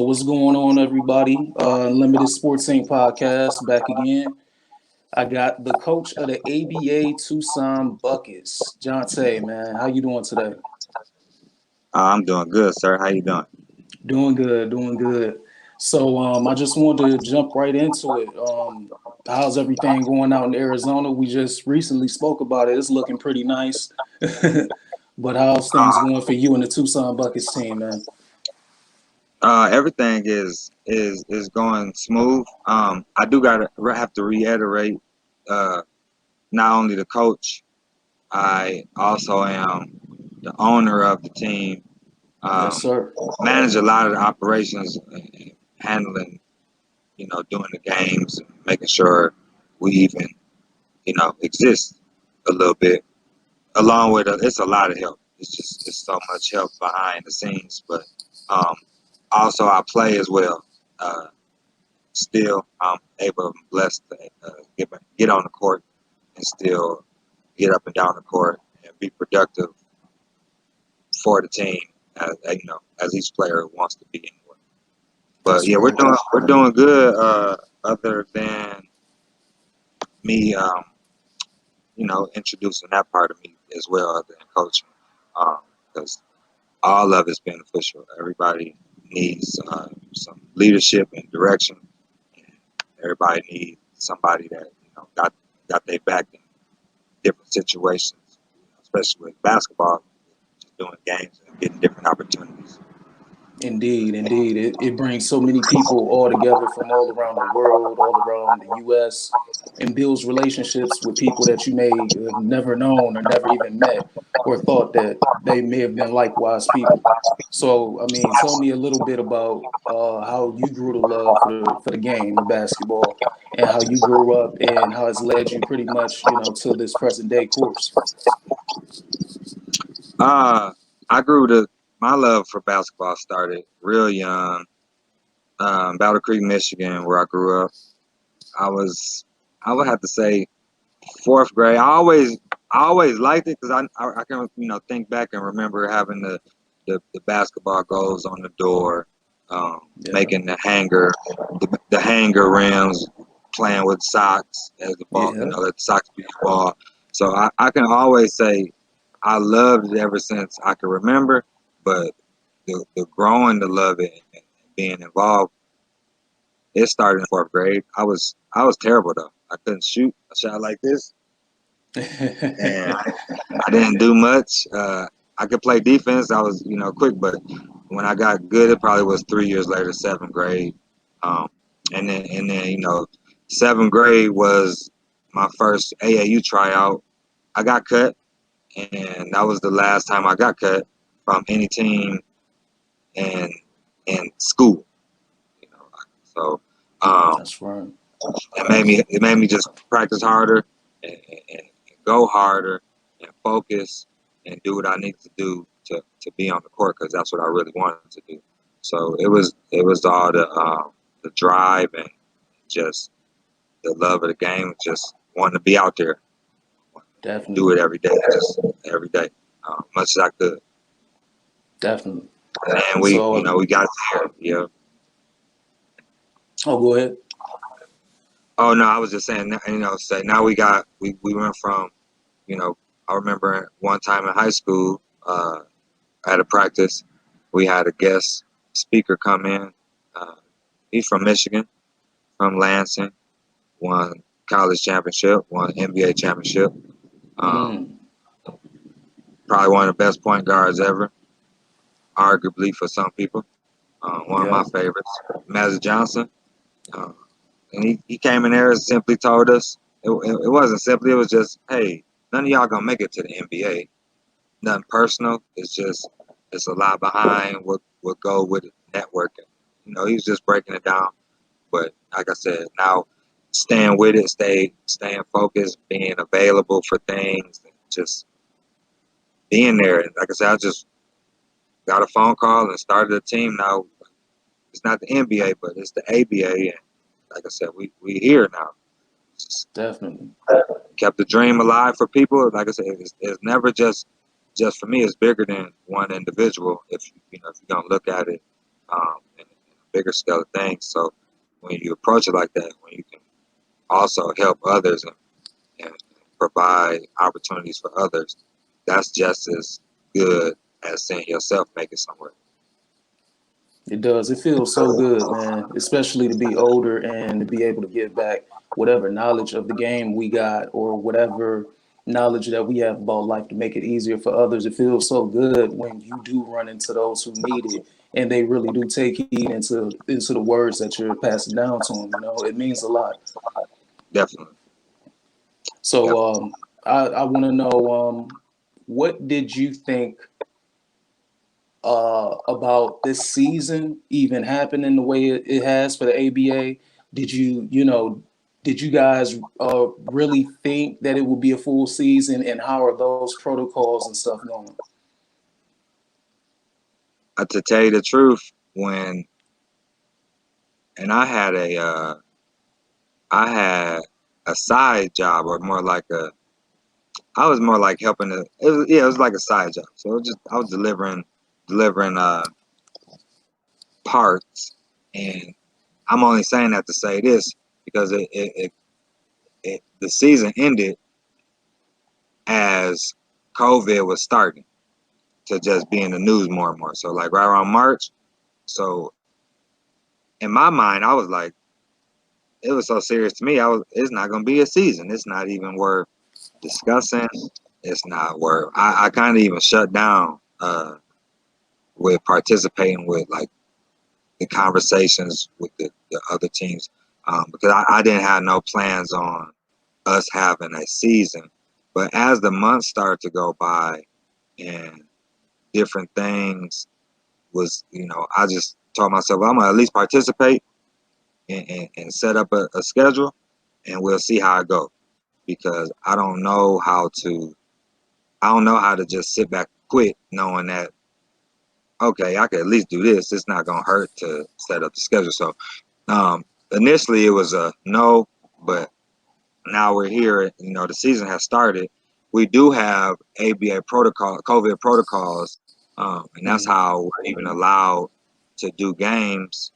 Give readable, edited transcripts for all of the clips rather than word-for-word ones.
what's going on, everybody? Limited Sports Inc. podcast back again. I got the coach of the ABA Tucson Buckets, Jatai. Man, how you doing today? I'm doing good, sir. How you doing? Doing good, doing good. So, I just wanted to jump right into it. How's everything going out in Arizona? We just recently spoke about it. It's looking pretty nice. But how's things going for you and the Tucson Buckets team, man? Everything is going smooth. I do gotta have to reiterate. Uh, Not only the coach, I also am the owner of the team. Yes, Um, sir. Manage a lot of the operations, handling, doing the games, making sure we even, exist a little bit. Along with it's a lot of help. It's so much help behind the scenes, but um, also I play as well. Uh, Still, I'm able, I'm blessed to get on the court and still get up and down the court and be productive for the team, as each player wants to be anyway. But That's yeah, we're right. doing good. Other than me, introducing that part of me as well, other than coaching, because all of it's beneficial. Everybody needs some leadership and direction. And everybody needs somebody that got their back in different situations, especially with basketball, just doing games and getting different opportunities. Indeed, indeed. It brings so many people all together from all around the world, all around the U.S., and builds relationships with people that you may have never known or never even met or thought that they may have been likewise people. So, tell me a little bit about how you grew to love for the game of basketball and how you grew up and how it's led you pretty much, to this present day course. Uh, I grew to My love for basketball started real young. Battle Creek, Michigan, where I grew up. I was, I would have to say, fourth grade. I always liked it because I can think back and remember having the basketball goals on the door, Yeah. making the hanger rims, playing with socks as the ball, Yeah. let the socks be the ball. So I can always say I loved it ever since I can remember, but the growing to love it and being involved, it started in fourth grade. I was terrible though. I couldn't shoot. I shot like this, and I didn't do much. I could play defense. I was, quick, but when I got good, it probably was 3 years later, seventh grade. Um, and then, seventh grade was my first AAU tryout. I got cut, and that was the last time I got cut from any team in in school. You know, so um, That's right. it made me just practice harder and go harder and focus and do what I needed to do to be on the court because that's what I really wanted to do. So it was all the drive and just the love of the game, just wanting to be out there, do Definitely. it every day, just every day, much as I could. Definitely. And So, we got there. Yeah. oh, go ahead. Oh no, I was just saying. Say now we went from you know I remember one time in high school at a practice we had a guest speaker come in. Uh, he's from Michigan, from Lansing, won college championship, won NBA championship. Um, Mm, Probably one of the best point guards ever, arguably for some people. One of my yeah. favorites, Magic Johnson. Uh, and he came in there and simply told us it wasn't simply, it was just, hey, none of y'all gonna make it to the NBA. Nothing personal. It's a lot behind what go with networking. He was just breaking it down. But like I said, now staying with it, staying focused, being available for things, just being there. And like I said, I just got a phone call and started a team. Now it's not the NBA, but it's the ABA. And like I said, we here now. Just Definitely. kept the dream alive for people. Like I said, it's never just for me. It's bigger than one individual. If you're gonna look at it in a bigger scale of things. So when you approach it like that, when you can also help others and provide opportunities for others, that's just as good as seeing yourself make it somewhere. It does. It feels so good, man, especially to be older and to be able to give back whatever knowledge of the game we got or whatever knowledge that we have about life to make it easier for others. It feels so good when you do run into those who need it and they really do take heed into the words that you're passing down to them. You know, it means a lot. Definitely. So Definitely. I want to know what did you think about this season even happening the way it has for the ABA? Did did you guys really think that it would be a full season, and how are those protocols and stuff going? To tell you the truth, when and I had a side job, or more like I was more like helping it was like a side job. So it was just I was delivering parts, and I'm only saying that to say this because the season ended as COVID was starting to just be in the news more and more. So like right around March. So in my mind, I was like, it was so serious to me. It's not gonna be a season. It's not even worth discussing. It's not worth. I kind of even shut down with participating with like the conversations with the other teams because I didn't have no plans on us having a season. But as the months started to go by and different things I just told myself I'm gonna at least participate and set up a schedule, and we'll see how it goes because I don't know how to just sit back and quit knowing that okay, I could at least do this. It's not gonna hurt to set up the schedule. So initially it was a no, but now we're here. The season has started. We do have ABA protocol, COVID protocols, and that's Mm, how we're even allowed to do games.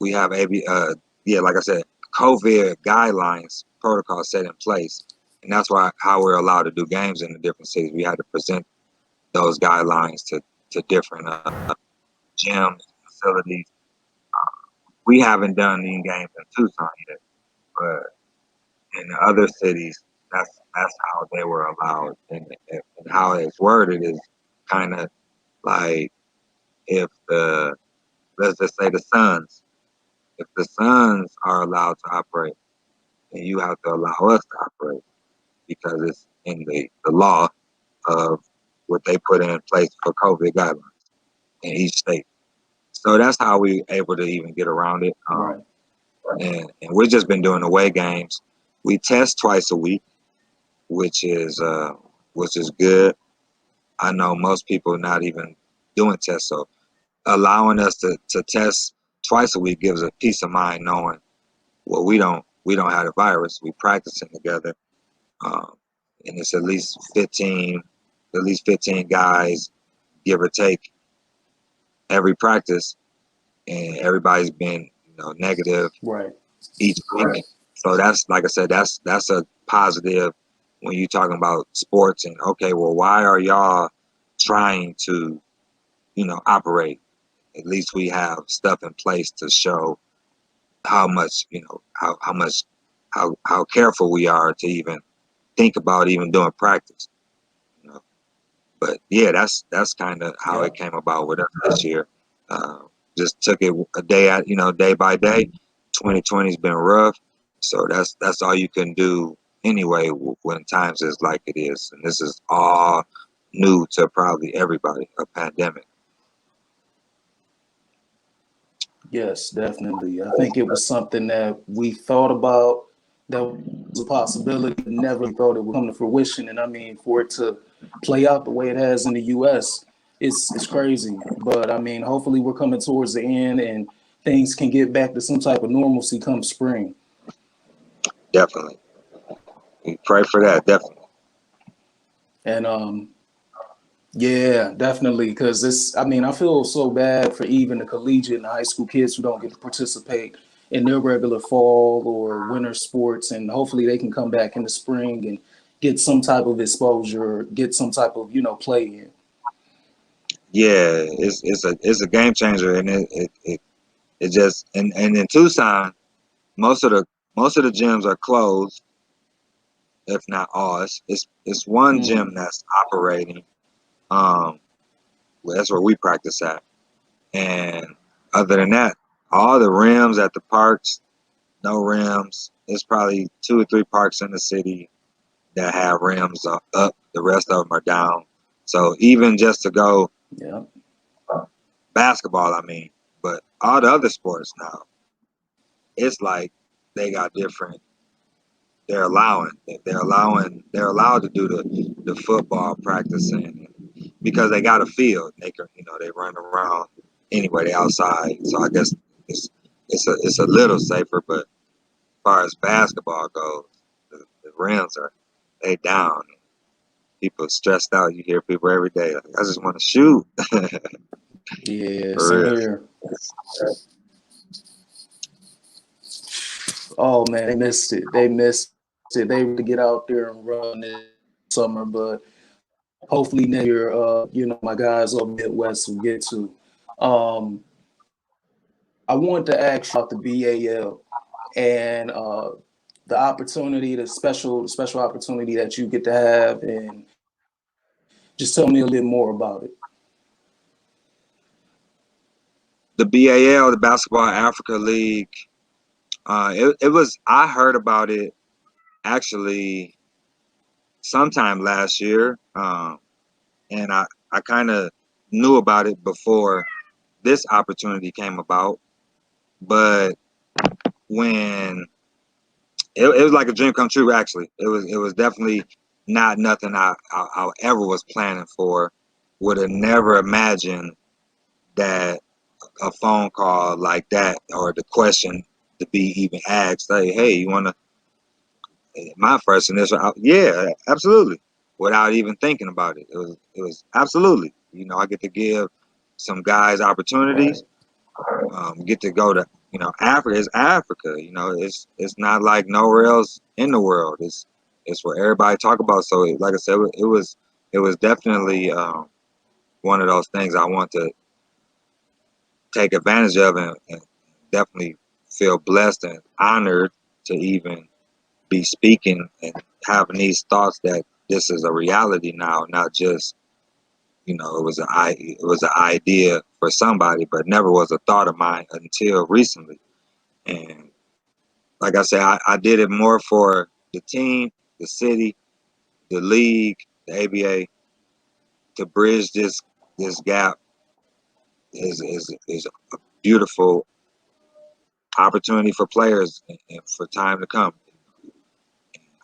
We have yeah, like I said, COVID guidelines protocols set in place, and that's how we're allowed to do games in the different cities. We had to present those guidelines to different gyms, facilities. We haven't done any games in Tucson yet, but in the other cities, that's how they were allowed, and how it's worded is kind of like if the let's just say if the Suns are allowed to operate, then you have to allow us to operate because it's in the law of what they put in place for COVID guidelines in each state. So that's how we able to even get around it. right. And we've just been doing away games. We test twice a week, which is good. I know most people are not even doing tests, so allowing us to test twice a week gives a peace of mind knowing well we don't have the virus. We practicing together, um, and it's at least 15 guys give or take every practice, and everybody's been negative Right. each week. So that's like I said, that's a positive when you're talking about sports. And okay, well, why are y'all trying to operate? At least we have stuff in place to show how much how much how careful we are to even think about even doing practice. You know? But yeah, that's kind of how Yeah. it came about with us this year. Uh, just took it a day at day by day. 2020's been rough, so that's all you can do anyway when times is like it is, and this is all new to probably everybody, a pandemic. Yes, definitely. I think it was something that we thought about that was a possibility, but never thought it would come to fruition. And I mean, for it to play out the way it has in the US, it's crazy. But I mean, hopefully we're coming towards the end and things can get back to some type of normalcy come spring. Definitely, we pray for that. Definitely. And Yeah, definitely. Because this, I mean, I feel so bad for even the collegiate and high school kids who don't get to participate in their regular fall or winter sports. And hopefully they can come back in the spring and get some type of exposure or get some type of, play in. Yeah, it's a game changer, and it just and in Tucson, most of the most of the gyms are closed, if not all. It's one Mm, gym that's operating. Um, well, that's where we practice at, and other than that, all the rims at the parks, no rims. There's probably 2 or 3 parks in the city that have rims up. The rest of them are down. So even just to go yeah. basketball, I mean, but all the other sports now, it's like they got different. They're allowed to do the football practicing because they got a field. They can, they run around anyway. They outside, so I guess it's it's a little safer. But as far as basketball goes, the rims are they down. People stressed out. You hear people every day. Like, I just want to shoot. Yeah, For same real. here. Oh man, they missed it. They missed it. They really get out there and run this summer, but hopefully next year, my guys up Midwest will get to. Um, I wanted to ask you about the BAL and the opportunity, the special opportunity that you get to have, and just tell me a little more about it. The BAL, the Basketball Africa League. It was. I heard about it actually sometime last year, and I kind of knew about it before this opportunity came about. But when it was like a dream come true, actually, it was definitely not nothing I ever was planning for. Would have never imagined that a phone call like that or the question to be even asked, like, hey, you want to? My first initial, yeah, absolutely, without even thinking about it. It was absolutely. I get to give some guys opportunities. Right. Get to go to Africa is Africa. It's not like nowhere else in the world. It's where everybody talk about. So like I said, it was definitely one of those things I want to take advantage of and definitely feel blessed and honored to even be speaking and having these thoughts that this is a reality now, not just it was an idea for somebody, but never was a thought of mine until recently. And like I said, I did it more for the team, the city, the league, the ABA to bridge this gap is a beautiful opportunity for players and for time to come.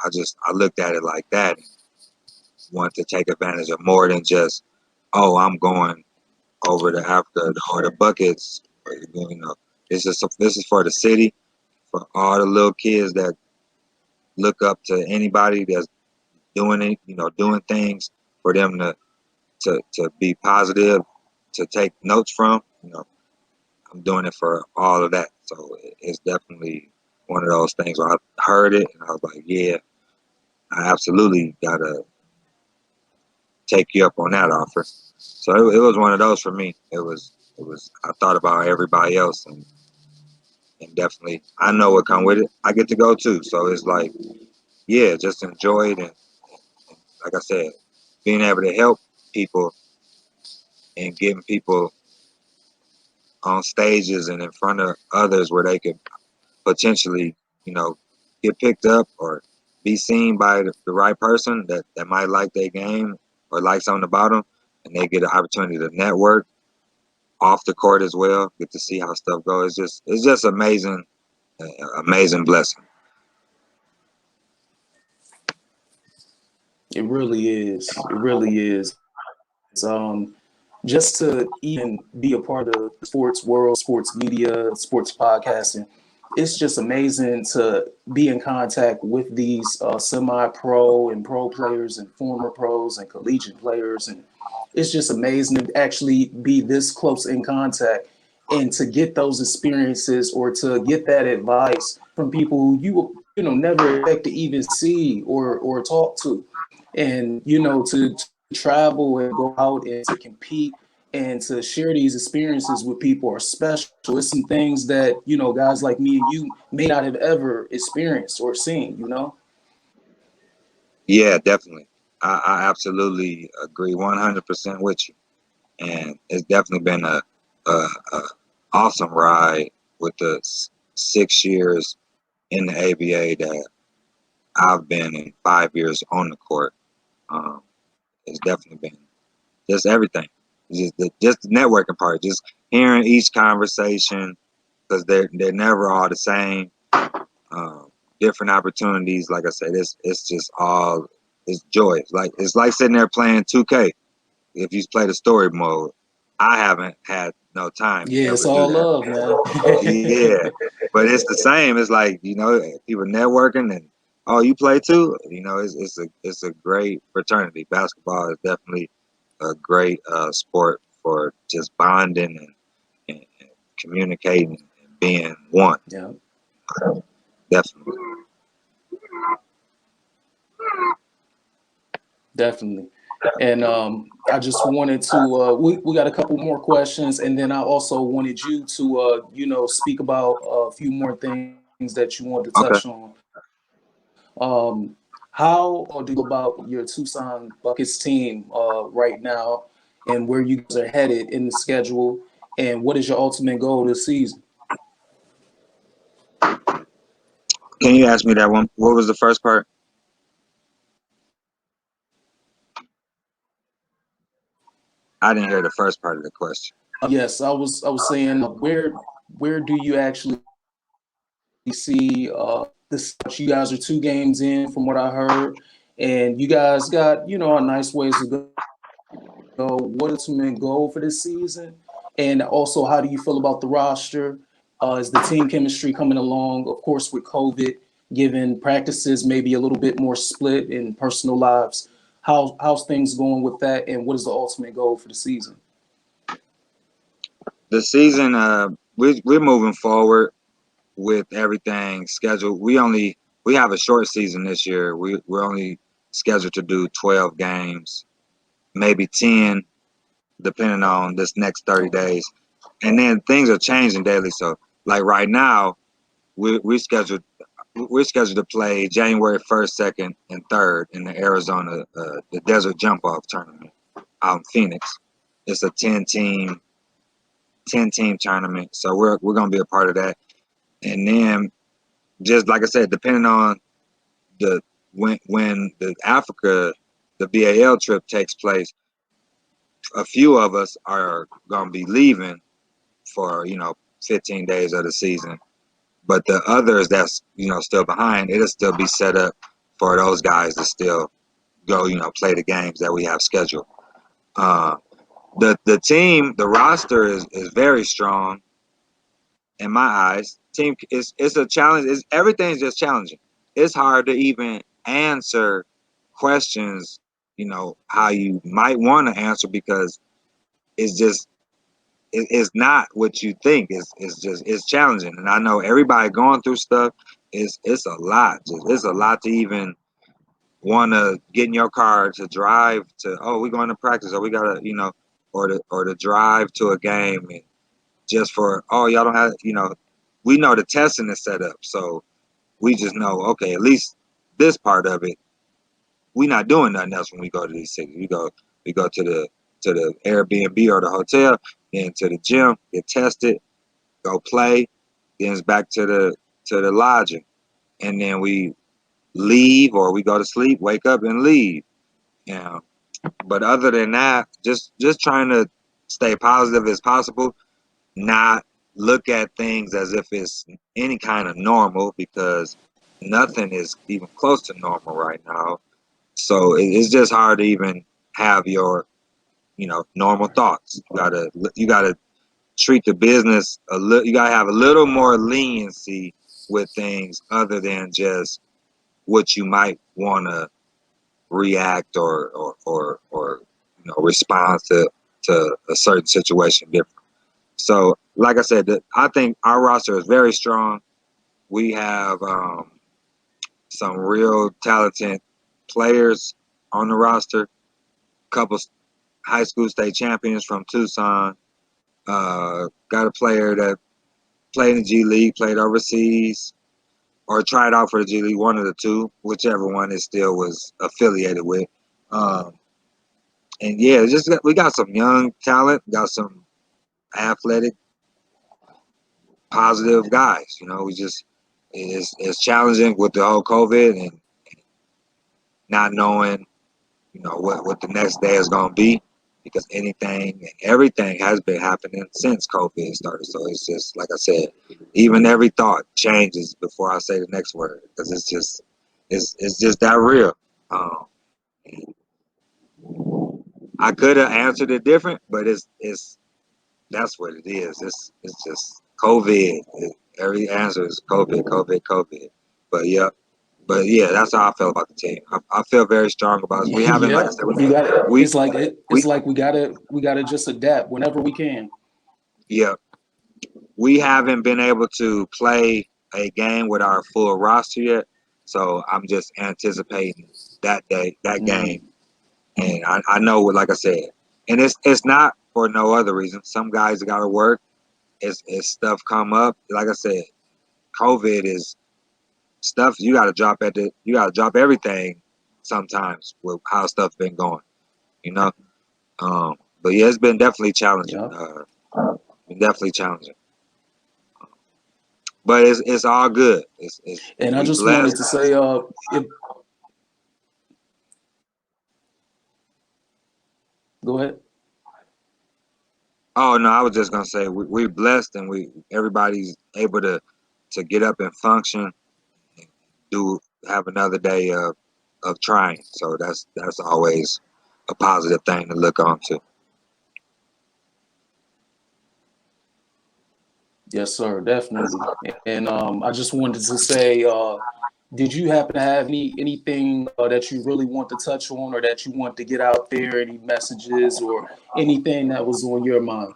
I looked at it like that and wanted to take advantage of more than just, oh, I'm going over to Africa or the buckets. You know, this is for the city, for all the little kids that look up to anybody that's doing it, doing things for them to be positive, to take notes from. I'm doing it for all of that. So it's definitely one of those things where I heard it and I was like, yeah, I absolutely gotta take you up on that offer. So it was one of those for me. It was I thought about everybody else and definitely I know what come with it. I get to go too. So it's like, yeah, just enjoy it and like I said, being able to help people and getting people on stages and in front of others where they could potentially, you know, get picked up or be seen by the right person that might like their game or like something about them, and they get an opportunity to network off the court as well, get to see how stuff goes. It's just amazing, amazing blessing. It really is. It really is. Just to even be a part of the sports world, sports media, sports podcasting, it's just amazing to be in contact with these semi-pro and pro players and former pros and collegiate players and it's just amazing to actually be this close in contact and to get those experiences or to get that advice from people who you know never expect to even see or talk to, and you know to travel and go out and to compete and to share these experiences with people are special. It's some things that you know guys like me and you may not have ever experienced or seen, you know. Yeah, definitely. I absolutely agree 100% with you. And it's definitely been a awesome ride with the 6 years in the ABA that I've been in, 5 years on the court. Um, it's definitely been just everything. Just the networking part, just hearing each conversation because they're never all the same. Um, Different opportunities. Like I said, it's just all it's joy. It's like sitting there playing 2K. If you play the story mode, I haven't had no time Yeah, ever it's to do all that. love, man. Yeah, but it's the same. It's like people networking and oh, you play too. It's a great fraternity. Basketball is definitely a great sport for just bonding and communicating and being one. Yeah, Definitely. definitely. And I just wanted to we got a couple more questions, and then I also wanted you to you know speak about a few more things that you wanted to touch Okay. on. How do you feel about your Tucson Buckets team right now, and where you guys are headed in the schedule, and what is your ultimate goal this season? Can you ask me that one? What was the first part? I didn't hear the first part of the question. Yes, I was saying where do you actually see this? You guys are 2 games in, from what I heard, and you guys got you know a nice ways to go. What is the ultimate goal for this season? And also, how do you feel about the roster? Is the team chemistry coming along? Of course, with COVID, given practices maybe a little bit more split in personal lives. How's things going with that? And what is the ultimate goal for the season? The season, we're moving forward with everything scheduled. We have a short season this year. We're only scheduled to do 12 games, maybe 10, depending on this next 30 Okay. days. And then things are changing daily. So like right now, we scheduled we're scheduled to play January 1st, 2nd, and 3rd in the Arizona the Desert Jump Off tournament out in Phoenix. It's a 10 team tournament. So we're gonna be a part of that. And then just like I said, depending on the when the Africa the BAL trip takes place, a few of us are gonna be leaving for 15 days of the season, but the others that's still behind, it'll still be set up for those guys to still go play the games that we have scheduled. Uh, the team, the roster is very strong in my eyes. Team is it's a challenge. Everything's just challenging. It's hard to even answer questions, how you might want to answer because it's just it's not what you think. It's challenging, and I know everybody going through stuff. It's a lot. It's a lot to even want to get in your car to drive to. Oh, we're going to practice, or we gotta or to drive to a game and just for y'all don't have we know the testing is set up, so we just know okay at least this part of it we not doing nothing else when we go to these cities. We go to the Airbnb or the hotel, then to the gym, get tested, go play, then it's back to the lodging, and then we leave or we go to sleep, wake up and leave. You know, but other than that, just trying to stay positive as possible, not look at things as if it's any kind of normal because nothing is even close to normal right now. So it's just hard to even have your normal thoughts. You gotta treat the business a little. You gotta have a little more leniency with things other than just what you might want to react or responds to a certain situation different. So, like I said, I think our roster is very strong. We have some real talented players on the roster. Couple high school state champions from Tucson. Got a player that played in the G League, played overseas, or tried out for the G League, one of the two, whichever one it still was affiliated with. Um, and yeah, we got some young talent, got some athletic, positive guys. We just it's challenging with the whole COVID and not knowing what the next day is going to be, because anything and everything has been happening since COVID started. So it's just like I said, even every thought changes before I say the next word, because it's just that real. Um, I could have answered it different, but it's that's what it is. It's just COVID. Every answer is COVID, COVID, COVID. But yeah, that's how I feel about the team. I feel very strong about us. We haven't, like I Yeah, said, you got it. we It's like we gotta just adapt whenever we can. yeah, we haven't been able to play a game with our full roster yet. So I'm just anticipating that day, that Mm, game, and I know, like I said, and it's not for no other reason. Some guys got to work. It's stuff come up. Like I said, COVID is stuff you got to drop everything sometimes with how stuff been going. You know. But yeah, it's been definitely challenging. yeah. Been definitely challenging. But it's all good. And I We just wanted blessed. to say, if go ahead. Oh no, I was just gonna say we blessed, and everybody's able to get up and function, and do have another day of trying. So that's always a positive thing to look on to. Yes, sir, definitely. And I just wanted to say, did you happen to have anything that you really want to touch on, or that you want to get out there? Any messages or anything that was on your mind?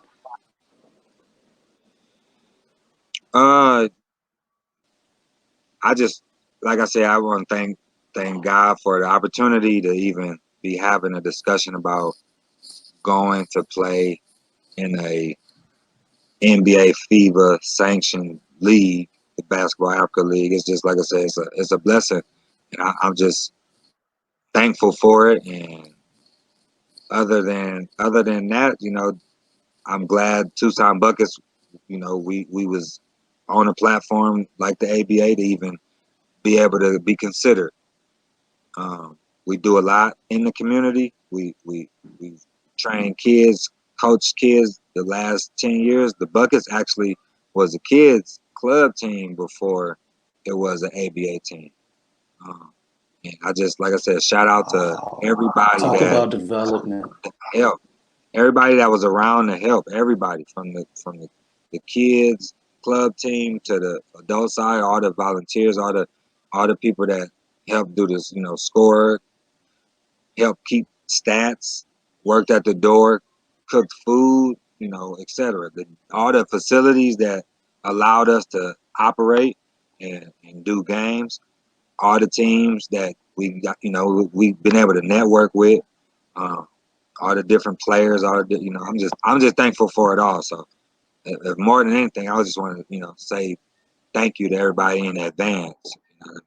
Uh, I just like I said, I want to thank God for the opportunity to even be having a discussion about going to play in a NBA FIBA sanctioned league, the Basketball Africa League. It's just like I said, it's a blessing, and I'm just thankful for it. And other than that, I'm glad Tucson Buckets, we was on a platform like the ABA to even be able to be considered. We do a lot in the community. We train kids, coach kids. The last 10 years, the Buckets actually was a kids club team before it was an ABA team. Um, and I just, like I said, shout out to Wow. everybody Talk that about development. helped, everybody that was around to help, everybody from the kids club team to the adult side, all the volunteers, all the people that helped do this, score, helped keep stats, worked at the door, cooked food, etc. All the facilities that allowed us to operate and do games, all the teams that we got, we've been able to network with, uh, all the different players, I'm just thankful for it all. So, if more than anything, I just want to, say thank you to everybody in advance. You know?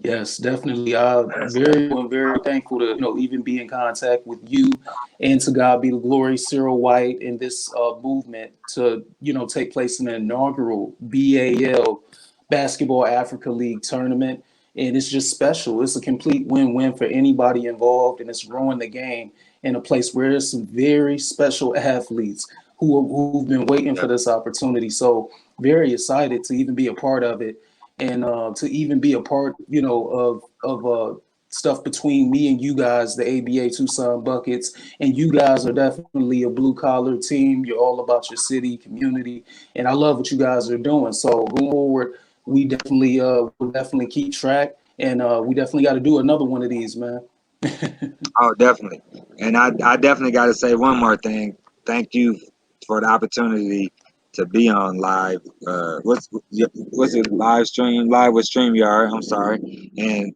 Yes, definitely. I'm very thankful to even be in contact with you, and to God be the glory, Cyril White, and this movement to take place in the inaugural BAL Basketball Africa League tournament, and it's just special. It's a complete win-win for anybody involved, and it's growing the game in a place where there's some very special athletes who've been waiting Yeah, for this opportunity. So very excited to even be a part of it, and to even be a part, of stuff between me and you guys, the ABA Tucson Buckets, and you guys are definitely a blue collar team. You're all about your city, community, and I love what you guys are doing. So going forward, we definitely will definitely keep track, and we definitely got to do another one of these, man. Oh, definitely. And I definitely got to say one more thing. Thank you for the opportunity to be on live. What's it? Live stream, live with StreamYard. I'm sorry. And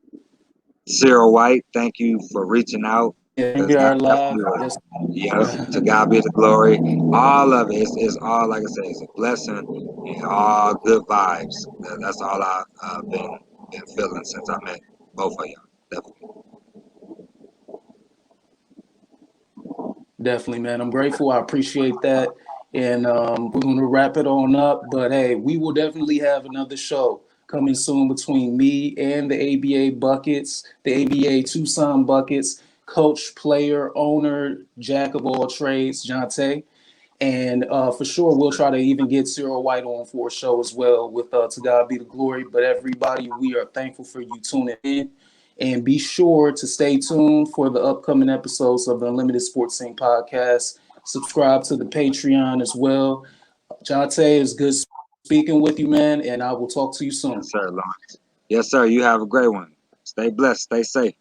Cyril White, thank you for reaching out. Yeah, Cause we are that live. was, Yes. yeah, to God be the glory. All of it is all, like I say, it's a blessing and all good vibes. That's all I've been feeling since I met both of y'all. Definitely. Definitely, man. I'm grateful. I appreciate that. And we're going to wrap it on up. But hey, we will definitely have another show coming soon between me and the ABA Buckets, the ABA Tucson Buckets, coach, player, owner, jack of all trades, Jatai. And for sure, we'll try to even get Cyril White on for a show as well with To God Be the Glory. But everybody, we are thankful for you tuning in. And be sure to stay tuned for the upcoming episodes of the Unlimited Sports Scene podcast. Subscribe to the Patreon as well. Jante, it's good speaking with you, man, and I will talk to you Yes, soon. sir, Lawrence. Yes, sir. You have a great one. Stay blessed. Stay safe.